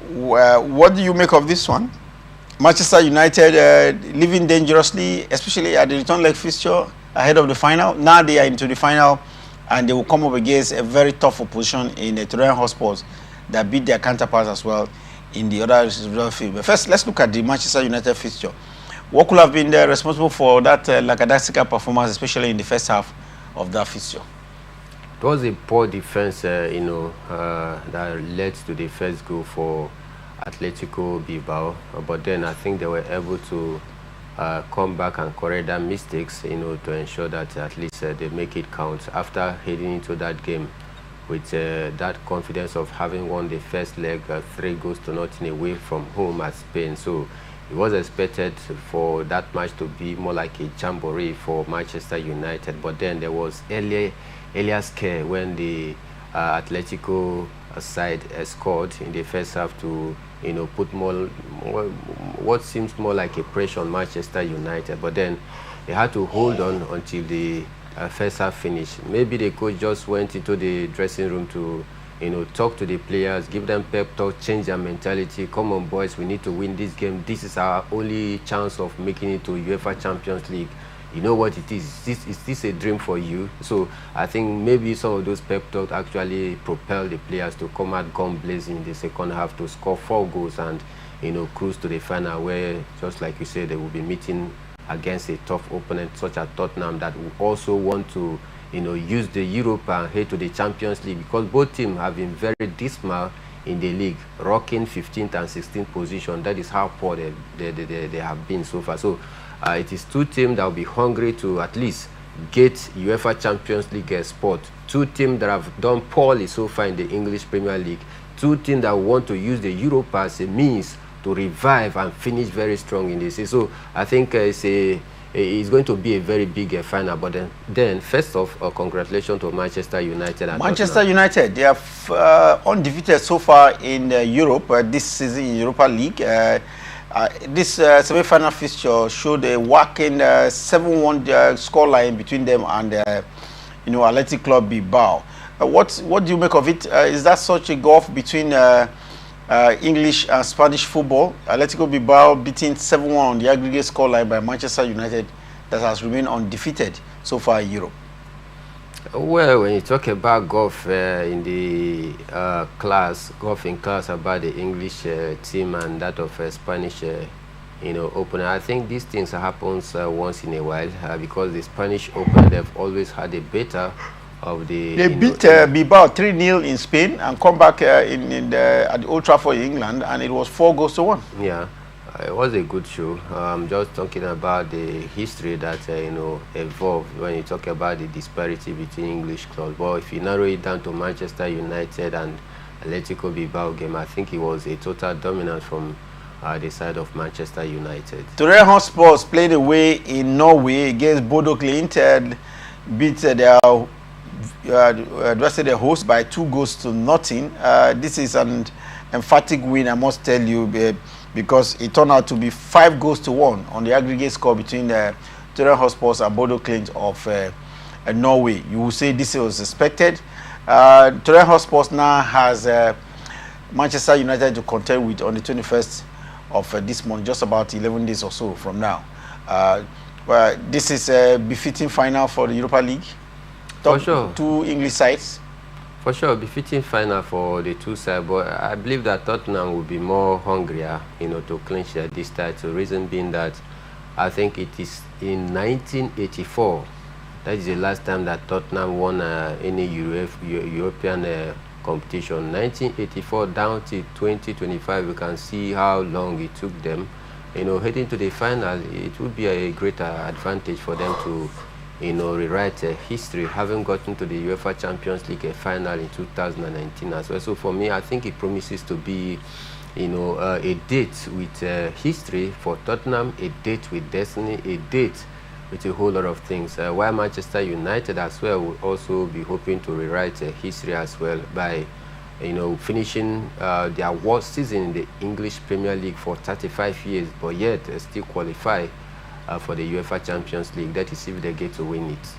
What do you make of this one? Manchester United living dangerously, especially at the return leg fixture ahead of the final. Now they are into the final, and they will come up against a very tough opposition in the Toreach Hotspurs that beat their counterparts as well in the other field. But first, let's look at the Manchester United fixture. What could have been responsible for that lackadaisical performance, especially in the first half of that fixture? It was a poor defense, that led to the first goal for Atletico Bilbao. But then I think they were able to come back and correct their mistakes, to ensure that at least they make it count after heading into that game with that confidence of having won the first leg 3-0 away from home at Spain. So it was expected for that match to be more like a jamboree for Manchester United. But then there was earlier scare when the Atletico side scored in the first half to put more what seems more like a pressure on Manchester United. But then they had to hold on until the first half finished. Maybe the coach just went into the dressing room to talk to the players, give them pep talk, change their mentality. Come on, boys, we need to win this game. This is our only chance of making it to UEFA Champions League. You know what it is. Is this a dream for you? So I think maybe some of those pep talks actually propel the players to come out gun blazing in the second half to score 4 goals and cruise to the final, where, just like you said, they will be meeting against a tough opponent such as Tottenham that will also want to use the Europa and head to the Champions League, because both teams have been very dismal in the league, rocking 15th and 16th position. That is how poor they have been so far. So it is 2 teams that will be hungry to at least get UEFA Champions League spot. 2 teams that have done poorly so far in the English Premier League. 2 teams that want to use the Europa as a means to revive and finish very strong in this. So I think it's going to be a very big final. But then first off, congratulations to Manchester United. And Manchester United, they are undefeated so far in Europe this season in Europa League. This semi-final fixture showed a whacking 7-1 scoreline between them and Athletic Club Bilbao. What do you make of it? Is that such a gulf between English and Spanish football? Atletico Bilbao beating 7-1 on the aggregate scoreline by Manchester United that has remained undefeated so far in Europe. Well, when you talk about golf in the golf in class about the English team and that of Spanish opener, I think these things happens once in a while because the Spanish opener, they've always had a better of the... They beat Bilbao 3-0 in Spain and come back at the Old Trafford in England, and it was 4-1. Yeah, it was a good show. Just talking about the history that evolved when you talk about the disparity between English clubs. Well, if you narrow it down to Manchester United and Atletico Bilbao game, I think it was a total dominance from the side of Manchester United. Toreach Hotspurs played away in Norway against Bodo Glimt and beat their host by 2-0. This is an emphatic win, I must tell you, because it turned out to be 5-1 on the aggregate score between Toreach Hotspurs and Bodo Glimt of Norway. You will say this was expected. Toreach Hotspurs now has Manchester United to contend with on the 21st of this month, just about 11 days or so from now. Well, this is a befitting final for the Europa League. For sure. 2 English sides. For sure, befitting final for the 2 sides, but I believe that Tottenham will be more hungrier, to clinch this title. Reason being that I think it is in 1984. That is the last time that Tottenham won any European competition. 1984 down to 2025, you can see how long it took them. Heading to the final, it would be a greater advantage for them to rewrite history, having gotten to the UEFA Champions League final in 2019 as well. So for me, I think it promises to be, a date with history for Tottenham, a date with destiny, a date with a whole lot of things. While Manchester United as well will also be hoping to rewrite history as well by, finishing their worst season in the English Premier League for 35 years, but yet still qualify for the UEFA Champions League. That is if they get to win it.